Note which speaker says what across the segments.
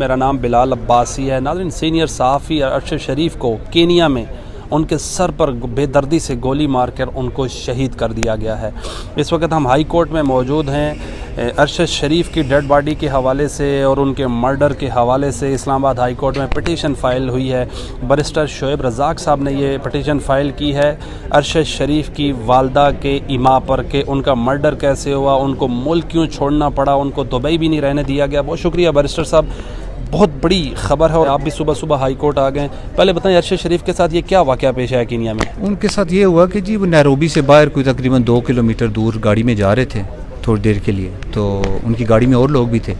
Speaker 1: मेरा नाम बिलाल अब्बासी है। नाज़रीन, सीनियर सहाफ़ी अरशद शरीफ को केनिया में उनके सर पर बेदर्दी से गोली मारकर उनको शहीद कर दिया गया है। इस वक्त हम हाई कोर्ट में मौजूद हैं। अरशद शरीफ की डेड बॉडी के हवाले से और उनके मर्डर के हवाले से इस्लामाबाद हाई कोर्ट में पिटीशन फ़ाइल हुई है। बैरिस्टर शोएब रज़ाक साहब ने ये पिटीशन फ़ाइल की है अरशद शरीफ की वालदा के इमा पर कि उनका मर्डर कैसे हुआ, उनको मुल्क क्यों छोड़ना पड़ा, उनको दुबई भी नहीं रहने दिया गया। बहुत शुक्रिया बैरिस्टर साहब, बहुत बड़ी खबर है और आप भी सुबह सुबह हाई कोर्ट आ गए। पहले बताएं अरशद शरीफ के साथ ये क्या वाक़या पेश आया केनिया में?
Speaker 2: उनके साथ ये हुआ कि जी वो नैरोबी से बाहर कोई तकरीबन 2 किलोमीटर दूर गाड़ी में जा रहे थे थोड़ी देर के लिए, तो उनकी गाड़ी में और लोग भी थे।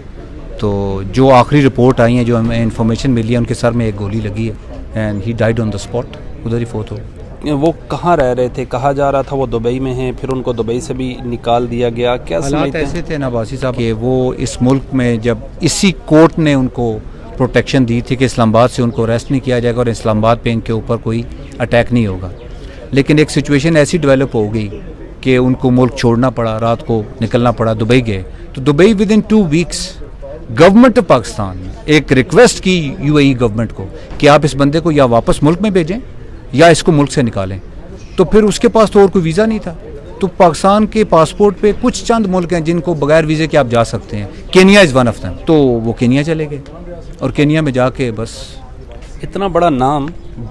Speaker 2: तो जो आखिरी रिपोर्ट आई है, जो हमें इन्फॉर्मेशन मिली है, उनके सर में एक गोली लगी है and he died on the spot, उधर ही फोत हो।
Speaker 1: वो कहाँ रह रहे थे? कहा जा रहा था वो दुबई में हैं, फिर उनको दुबई से भी निकाल दिया गया। क्या
Speaker 2: हालात ऐसे थे नवासी साहब कि वो इस मुल्क में, जब इसी कोर्ट ने उनको प्रोटेक्शन दी थी कि इस्लामाबाद से उनको अरेस्ट नहीं किया जाएगा और इस्लामाबाद पे इनके ऊपर कोई अटैक नहीं होगा, लेकिन एक सिचुएशन ऐसी डेवलप हो गई कि उनको मुल्क छोड़ना पड़ा, रात को निकलना पड़ा, दुबई गए। तो Dubai with in 2 weeks government of Pakistan ने एक रिक्वेस्ट की यूएई गवर्नमेंट को कि आप इस बंदे को या वापस मुल्क में भेजें या इसको मुल्क से निकालें। तो फिर उसके पास तो और कोई वीज़ा नहीं था, तो पाकिस्तान के पासपोर्ट पे कुछ चंद मुल्क हैं जिनको बगैर वीज़े के आप जा सकते हैं। Kenya is one of them. तो वो केनिया चले गए और केनिया में जाके बस
Speaker 1: इतना बड़ा नाम,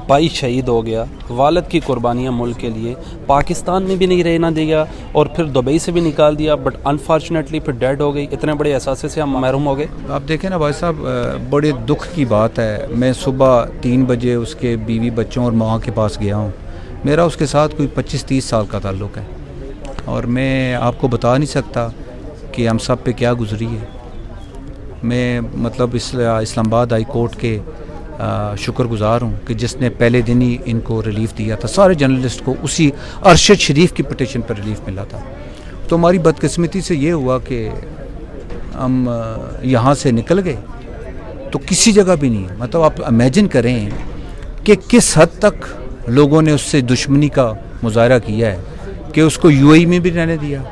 Speaker 1: भाई शहीद हो गया, वालिद की कुर्बानियाँ मुल्क के लिए, पाकिस्तान में भी नहीं रहना दिया और फिर दुबई से भी निकाल दिया, बट अनफॉर्चुनेटली फिर डेड हो गई। इतने बड़े एहसास से हम महरूम हो गए।
Speaker 2: आप देखें ना भाई साहब, बड़े दुख की बात है। मैं सुबह 3 बजे उसके बीवी बच्चों और माँ के पास गया हूँ। मेरा उसके साथ कोई 25-30 साल का ताल्लुक़ है और मैं आपको बता नहीं सकता कि हम सब पे क्या गुजरी है। मैं मतलब इस्लामाबाद हाई कोर्ट के शुक्रगुजार हूँ कि जिसने पहले दिन ही इनको रिलीफ दिया था। सारे जर्नलिस्ट को उसी अरशद शरीफ की पिटीशन पर रिलीफ मिला था। तो हमारी बदकिस्मती से ये हुआ कि हम यहाँ से निकल गए तो किसी जगह भी नहीं। मतलब आप इमेजिन करें कि किस हद तक लोगों ने उससे दुश्मनी का मुजाहरा किया है कि उसको यूएई में भी रहने दिया,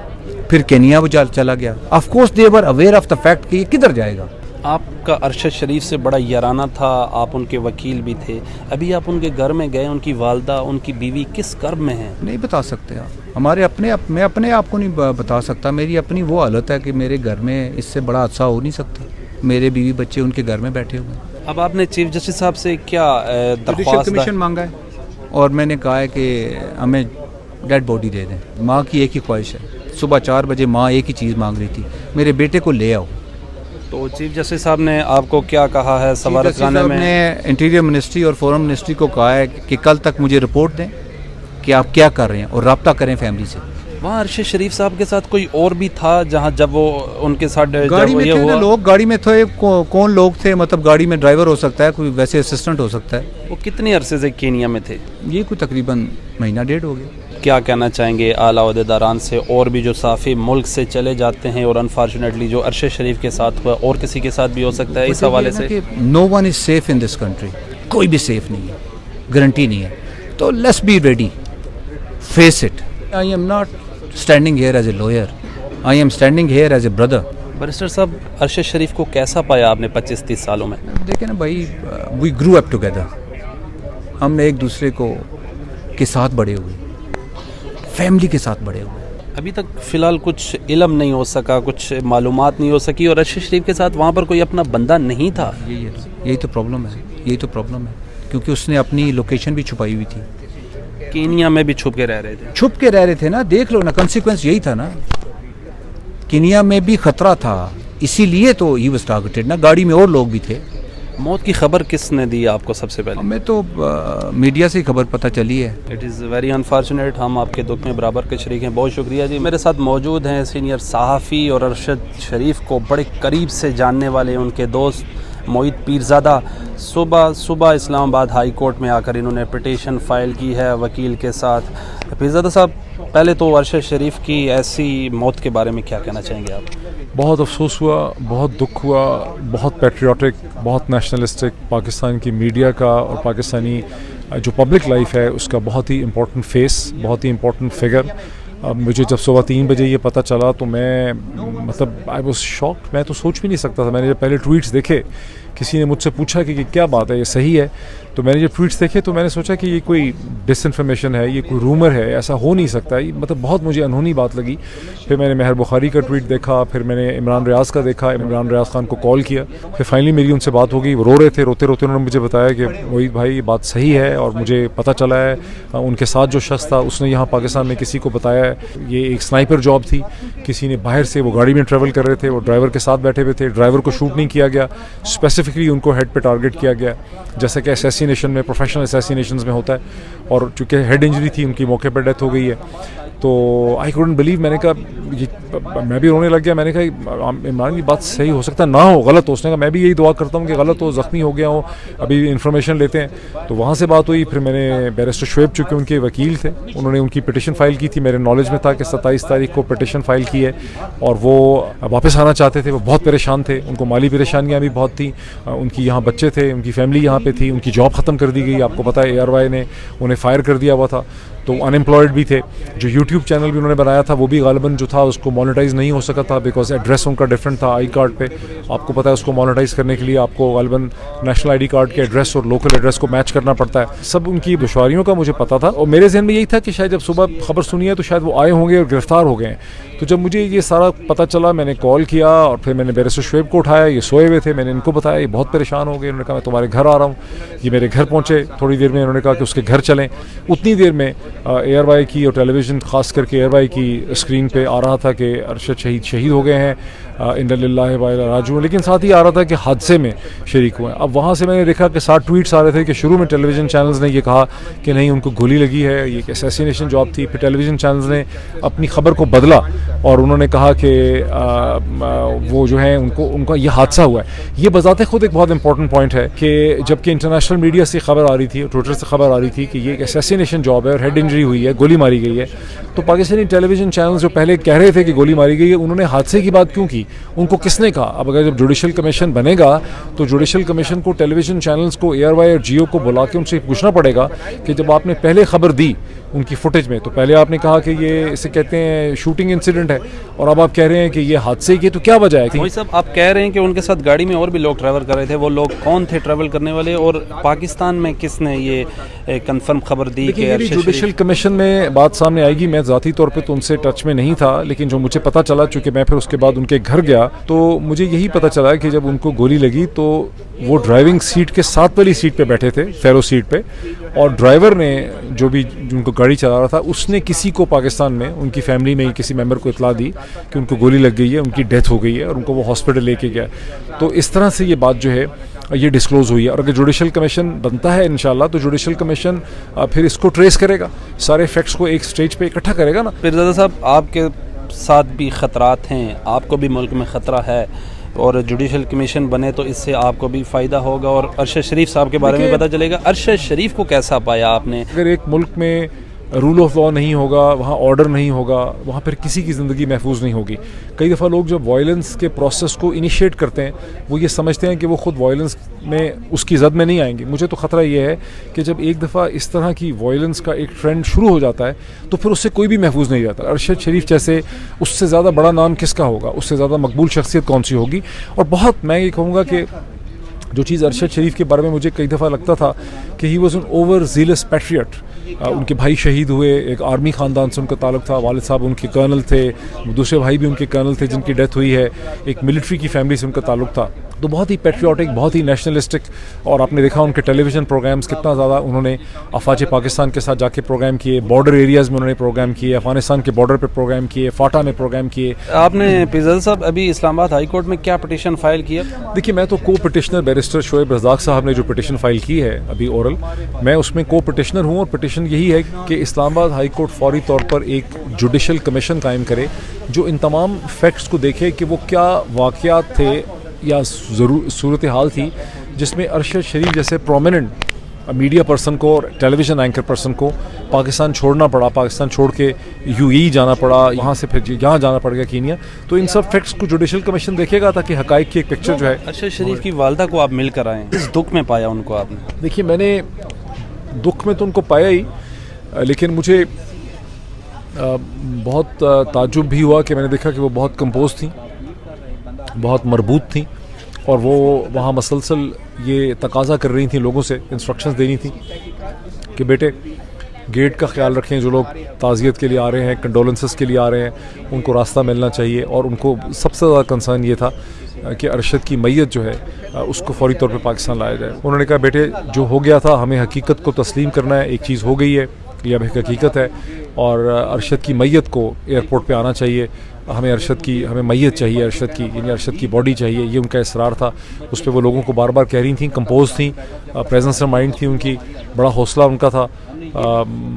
Speaker 2: फिर केनिया वो चला गया। Of course they were aware of the fact कि ये किधर जाएगा।
Speaker 1: आपका अरशद शरीफ से बड़ा याराना था, आप उनके वकील भी थे। अभी आप उनके घर में गए, उनकी वालदा, उनकी बीवी किस कर्ब में हैं?
Speaker 2: नहीं बता सकते आप। हमारे मैं अपने आप को नहीं बता सकता। मेरी अपनी वो हालत है कि मेरे घर में इससे बड़ा हादसा हो नहीं सकता। मेरे बीवी बच्चे उनके घर में बैठे हुए हैं।
Speaker 1: अब आपने चीफ जस्टिस साहब से क्या
Speaker 2: दरख्वास्त कमीशन मांगा है और मैंने कहा है कि हमें डेड बॉडी दे दें। माँ की एक ही ख्वाहिश है। सुबह 4 बजे माँ एक ही चीज़ मांग रही थी, मेरे बेटे को ले आओ।
Speaker 1: तो चीफ जस्टिस साहब ने आपको क्या कहा है? सवारतखाने में
Speaker 2: ने इंटीरियर मिनिस्ट्री और फॉरेन मिनिस्ट्री को कहा है कि कल तक मुझे रिपोर्ट दें कि आप क्या कर रहे हैं और रब्ता करें फैमिली से।
Speaker 1: वहाँ अरशद शरीफ साहब के साथ कोई और भी था जहाँ जब वो उनके साथ
Speaker 2: गाड़ी में थे ना लोग? गाड़ी में थे। कौन लोग थे? मतलब गाड़ी में ड्राइवर हो सकता है, कोई वैसे असिस्टेंट हो सकता है।
Speaker 1: वो कितने अरसे से केनिया में थे?
Speaker 2: ये कोई तकरीबन महीना 1.5 हो गया।
Speaker 1: क्या कहना चाहेंगे आला ओहदेदारान से? और भी जो साफ़ी मुल्क से चले जाते हैं और अनफॉर्चुनेटली जो अरशद शरीफ के साथ हुआ और किसी के साथ भी हो सकता है, इस हवाले से
Speaker 2: no one is safe in this country. कोई भी सेफ नहीं है, गारंटी नहीं है। तो let's be ready, face it. I am not standing here as a lawyer, I am standing here as a brother.
Speaker 1: Barrister साहब, अरशद शरीफ को कैसा पाया आपने 25-30 सालों में?
Speaker 2: देखें ना भाई, वी ग्रू अप टुगेदर। हमने एक दूसरे को के साथ बड़े हुए, फैमिली के साथ बड़े हुए।
Speaker 1: अभी तक फ़िलहाल कुछ इल्म नहीं हो सका, कुछ मालूमात नहीं हो सकी और अरशद शरीफ के साथ वहाँ पर कोई अपना बंदा नहीं था।
Speaker 2: यही तो प्रॉब्लम है, यही तो प्रॉब्लम है, क्योंकि उसने अपनी लोकेशन भी छुपाई हुई थी।
Speaker 1: केनिया में भी छुप के रह रहे थे।
Speaker 2: छुप के रह रहे थे ना, देख लो ना, कंसिक्वेंस यही था ना। केनिया में भी खतरा था, इसीलिए तो ही वाज टारगेटेड ना। गाड़ी में और लोग भी थे।
Speaker 1: मौत की खबर किसने दी आपको सबसे पहले?
Speaker 2: हमें तो मीडिया से ही खबर पता चली है।
Speaker 1: It is very unfortunate. हम आपके दुख में बराबर के शरीक हैं। बहुत शुक्रिया जी। मेरे साथ मौजूद हैं सीनियर सहाफ़ी और अरशद शरीफ को बड़े करीब से जानने वाले उनके दोस्त मोहित पीरज़ादा। सुबह इस्लामाबाद हाई कोर्ट में आकर इन्होंने पिटीशन फ़ाइल की है वकील के साथ। पीरज़ादा साहब, पहले तो अरशद शरीफ की ऐसी मौत के बारे में क्या कहना चाहेंगे आप?
Speaker 3: बहुत अफसोस हुआ, बहुत दुख हुआ, बहुत पैट्रियाटिक, बहुत नेशनलिस्टिक पाकिस्तान की मीडिया का और पाकिस्तानी जो पब्लिक लाइफ है उसका बहुत ही इम्पोर्टेंट फेस, बहुत ही इम्पोर्टेंट फिगर। मुझे जब सुबह 3 बजे ये पता चला तो मैं मतलब आई वाज शॉक्ड। मैं तो सोच भी नहीं सकता था। मैंने जब पहले ट्वीट्स देखे किसी ने मुझसे पूछा कि क्या बात है, ये सही है? तो मैंने जब ट्वीट्स देखे तो मैंने सोचा कि ये कोई डिसइन्फॉर्मेशन है, ये कोई रूमर है, ऐसा हो नहीं सकता। ये मतलब बहुत मुझे अनहोनी बात लगी। फिर मैंने मेहर बुखारी का ट्वीट देखा, फिर मैंने इमरान रियाज का देखा, इमरान रियाज खान को कॉल किया, फिर फाइनली मेरी उनसे बात हो गई। वो रो रहे थे, रोते रोते उन्होंने मुझे बताया कि मोहित भाई ये बात सही है और मुझे पता चला है उनके साथ जो शख्स था उसने यहाँ पाकिस्तान में किसी को बताया है, ये एक स्नाइपर जॉब थी, किसी ने बाहर से, वो गाड़ी में ट्रैवल कर रहे थे, वो ड्राइवर के साथ बैठे हुए थे, ड्राइवर को शूट नहीं किया गया, स्पेसिफिकली उनको हेड पे टारगेट किया गया जैसे कि असैसिनेशन में, प्रोफेशनल असैसिनेशंस में होता है। और चूँकि हेड इंजरी थी, उनकी मौके पर डेथ हो गई है। तो आई कुडंट बिलीव, मैंने कहा, मैं भी रोने लग गया। मैंने कहा इमरान की बात सही हो सकता ना हो, गलत हो। उसने कहा मैं भी यही दुआ करता हूँ कि गलत हो, ज़ख्मी हो गया हो, अभी इन्फॉर्मेशन लेते हैं। तो वहाँ से बात हुई। फिर मैंने बैरिस्टर शुएब, चूँकि उनके वकील थे, उन्होंने उनकी पिटिशन फाइल की थी। मेरे नॉलेज में था कि 27 तारीख को पिटिशन फाइल की है और वो वापस आना चाहते थे। वो बहुत परेशान थे, उनको माली परेशानियाँ भी बहुत थी, उनकी यहाँ बच्चे थे, उनकी फैमिली यहाँ पे थी, उनकी जॉब ख़त्म कर दी गई। आपको पता है ARY ने उन्हें फायर कर दिया हुआ था, तो अनएम्प्लॉयड भी थे। जो यूट्यूब चैनल भी उन्होंने बनाया था वो भी गालिबन जो था उसको मोनेटाइज नहीं हो सका था, बिकॉज एड्रेस उनका डिफरेंट था आई कार्ड पे। आपको पता है उसको मोनेटाइज करने के लिए आपको गालिबन नेशनल ID कार्ड के एड्रेस और लोकल एड्रेस को मैच करना पड़ता है। सब उनकी दुश्वारियों का मुझे पता था और मेरे जहन में यही था कि शायद जब सुबह खबर सुनी है तो शायद वो आए होंगे और गिरफ्तार हो गए हैं। तो जब मुझे ये सारा पता चला, मैंने कॉल किया और फिर मैंने बैरिस्टर शुएब को उठाया। ये सोए हुए थे, मैंने इनको बताया, ये बहुत परेशान हो गए। उन्होंने कहा मैं तुम्हारे घर आ रहा हूँ। ये मेरे घर पहुँचे, थोड़ी देर में उन्होंने कहा कि उसके घर चलें। उतनी देर में ARY की और टेलीविज़न ख़ास करके ARY की स्क्रीन पे आ रहा था कि अरशद शहीद हो गए हैं, इन्ना लिल्लाहि व इन्ना राजिऊन, लेकिन साथ ही आ रहा था कि हादसे में शरीक हुए हैं। अब वहाँ से मैंने देखा कि 60 ट्वीट्स आ रहे थे कि शुरू में टेलीविज़न चैनल्स ने ये कहा कि नहीं उनको गोली लगी है, ये एक असैसिनेशन जॉब थी। फिर टेलीविज़न चैनल्स ने अपनी खबर को बदला और उन्होंने कहा कि वो जो है उनका ये हादसा हुआ है। ये बजाते खुद एक बहुत इंपॉर्टेंट पॉइंट है कि जबकि इंटरनेशनल मीडिया से खबर आ रही थी, ट्विटर से खबर आ रही थी कि ये एक असैसिनेशन जॉब है और हेड इंजरी हुई है, गोली मारी गई है, तो पाकिस्तानी टेलीविज़न चैनल्स जो पहले कह रहे थे कि गोली मारी गई है, उन्होंने हादसे की बात क्यों की? उनको किसने कहा? अब अगर जब जुडिशल कमीशन बनेगा तो जुडिशल कमीशन को टेलीविज़न चैनल्स को ARY और जियो को बुला के उनसे पूछना पड़ेगा कि जब आपने पहले खबर दी उनकी फुटेज में, तो पहले आपने कहा कि ये इसे कहते हैं शूटिंग इंसिडेंट है और अब आप कह रहे हैं कि ये हादसे की, तो क्या वजह है?
Speaker 1: वही सब आप कह रहे हैं कि उनके साथ गाड़ी में और भी लोग ट्रैवल कर रहे थे, वो लोग कौन थे ट्रैवल करने वाले और पाकिस्तान में किसने ये कंफर्म खबर दी? कि
Speaker 3: जुडिशल कमीशन में बात सामने आएगी। मैं ज़ाती तौर पे तो उनसे टच में नहीं था, लेकिन जो मुझे पता चला, चूँकि मैं फिर उसके बाद उनके घर गया, तो मुझे यही पता चला कि जब उनको गोली लगी तो वो ड्राइविंग सीट के साथ वाली सीट पे बैठे थे, फेरो सीट पे, और ड्राइवर ने जो भी उनको गाड़ी चला रहा था उसने किसी को पाकिस्तान में, उनकी फैमिली में किसी मेंबर को इतला दी कि उनको गोली लग गई है, उनकी डेथ हो गई है और उनको वो हॉस्पिटल लेके गया। तो इस तरह से ये बात जो है ये डिस्क्लोज़ हुई है। और अगर जुडिशल कमीशन बनता है इंशाल्लाह तो जुडिशल कमीशन फिर इसको ट्रेस करेगा, सारे फैक्ट्स को एक स्टेज पे इकट्ठा करेगा ना।
Speaker 1: पीरज़ादा साहब, आपके साथ भी ख़तरात हैं, आपको भी मुल्क में ख़तरा है और जुडिशल कमीशन बने तो इससे आपको भी फ़ायदा होगा और अरशद शरीफ साहब के बारे में पता चलेगा। अरशद शरीफ को कैसा पाया आपने?
Speaker 3: अगर एक मुल्क में रूल ऑफ लॉ नहीं होगा, वहाँ ऑर्डर नहीं होगा, वहाँ पर किसी की ज़िंदगी महफूज नहीं होगी। कई दफ़ा लोग जब वायलेंस के प्रोसेस को इनिशिएट करते हैं वो ये समझते हैं कि वो ख़ुद वायलेंस में उसकी जद में नहीं आएंगे। मुझे तो ख़तरा ये है कि जब एक दफ़ा इस तरह की वायलेंस का एक ट्रेंड शुरू हो जाता है तो फिर उससे कोई भी महफूज नहीं रहता। अरशद शरीफ जैसे उससे ज़्यादा बड़ा नाम किसका होगा, उससे ज़्यादा मकबूल शख्सियत कौन सी होगी? और बहुत, मैं ये कहूँगा कि जो चीज़ अरशद शरीफ के बारे में मुझे कई दफ़ा लगता था कि he was an over zealous patriot. उनके भाई शहीद हुए, एक आर्मी ख़ानदान से उनका ताल्लुक़ था, वालिद साहब उनके कर्नल थे, दूसरे भाई भी उनके कर्नल थे जिनकी डेथ हुई है, एक मिलिट्री की फैमिली से उनका ताल्लुक़ था। तो बहुत ही पैट्रियाटिक, बहुत ही नेशनलिस्टिक, और आपने देखा उनके टेलीविज़न प्रोग्राम्स कितना ज़्यादा उन्होंने अफवाज पाकिस्तान के साथ जाके प्रोग्राम किए, बॉर्डर एरियाज़ में उन्होंने प्रोग्राम किए, अफगानिस्तान के बॉर्डर पर प्रोग्राम किए, फाटा में प्रोग्राम किए।
Speaker 1: आपने पीरज़ादा साहब अभी इस्लामाबाद हाई कोर्ट में क्या पिटिशन फाइल किया?
Speaker 3: देखिए, मैं तो को पिटिशनर बैरिस्टर शुएब रज़ाक साहब ने जो पिटिशन फाइल की है अभी ओरल, मैं उसमें को पिटिशनर हूँ। और पिटिशन यही है कि इस्लामाबाद हाई कोर्ट फौरी तौर पर एक जुडिशल कमीशन कायम करे जो इन तमाम फैक्ट्स को देखे कि वो क्या वाक़यात थे या सूरत हाल थी जिसमें अरशद शरीफ जैसे प्रोमिनेंट मीडिया पर्सन को और टेलीविज़न एंकर पर्सन को पाकिस्तान छोड़ना पड़ा, पाकिस्तान छोड़ के UAE जाना पड़ा, वहाँ से फिर यहाँ जाना पड़ गया कीनिया। तो इन सब फैक्ट्स को जुडिशल कमीशन देखेगा ताकि हक़ाइक़ की एक पिक्चर जो है।
Speaker 1: अरशद शरीफ की वालदा को आप मिल कर आए, इस दुख में पाया उनको आपने?
Speaker 3: देखिए, मैंने दुख में तो उनको पाया ही, लेकिन मुझे बहुत ताज्जुब भी हुआ कि मैंने देखा कि वो बहुत कंपोज थी, बहुत मरबूत थी और वो वहाँ मसलसल ये तकाजा कर रही थी, लोगों से इंस्ट्रक्शंस देनी थी कि बेटे गेट का ख्याल रखें, जो लोग ताज़ियत के लिए आ रहे हैं, कंडोलेंसेस के लिए आ रहे हैं, उनको रास्ता मिलना चाहिए। और उनको सबसे ज़्यादा कंसर्न ये था कि अरशद की मैयत जो है उसको फौरी तौर पे पाकिस्तान लाया जाए। उन्होंने कहा बेटे जो हो गया था हमें हकीकत को तस्लीम करना है, एक चीज़ हो गई है, ये अब एक हकीकत है और अरशद की मैयत को एयरपोर्ट पे आना चाहिए, हमें मैयत चाहिए अरशद की, यानी अरशद की बॉडी चाहिए, ये उनका इसरार था। उस पर वो लोगों को बार बार कह रही थी, कंपोज थी, प्रेजेंस ऑफ माइंड थी उनकी, बड़ा हौसला उनका था।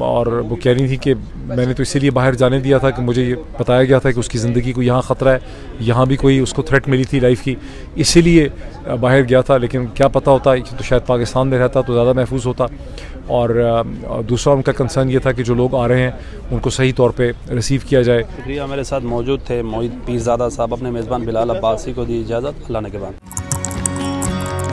Speaker 3: और वो कह रही थी कि मैंने तो इसीलिए बाहर जाने दिया था कि मुझे ये बताया गया था कि उसकी ज़िंदगी को यहाँ ख़तरा है, यहाँ भी कोई उसको थ्रेट मिली थी लाइफ की, इसीलिए बाहर गया था। लेकिन क्या पता होता तो शायद पाकिस्तान में रहता तो ज़्यादा महफूज होता। और दूसरा उनका कंसर्न ये था कि जो लोग आ रहे हैं उनको सही तौर पे रिसीव किया जाए।
Speaker 1: शुक्रिया। मेरे साथ मौजूद थे मोहित पीरज़ादा साहब। अपने मेज़बान बिलाल अब्बासी को दी इजाज़त। अल्लाह ने के बाद।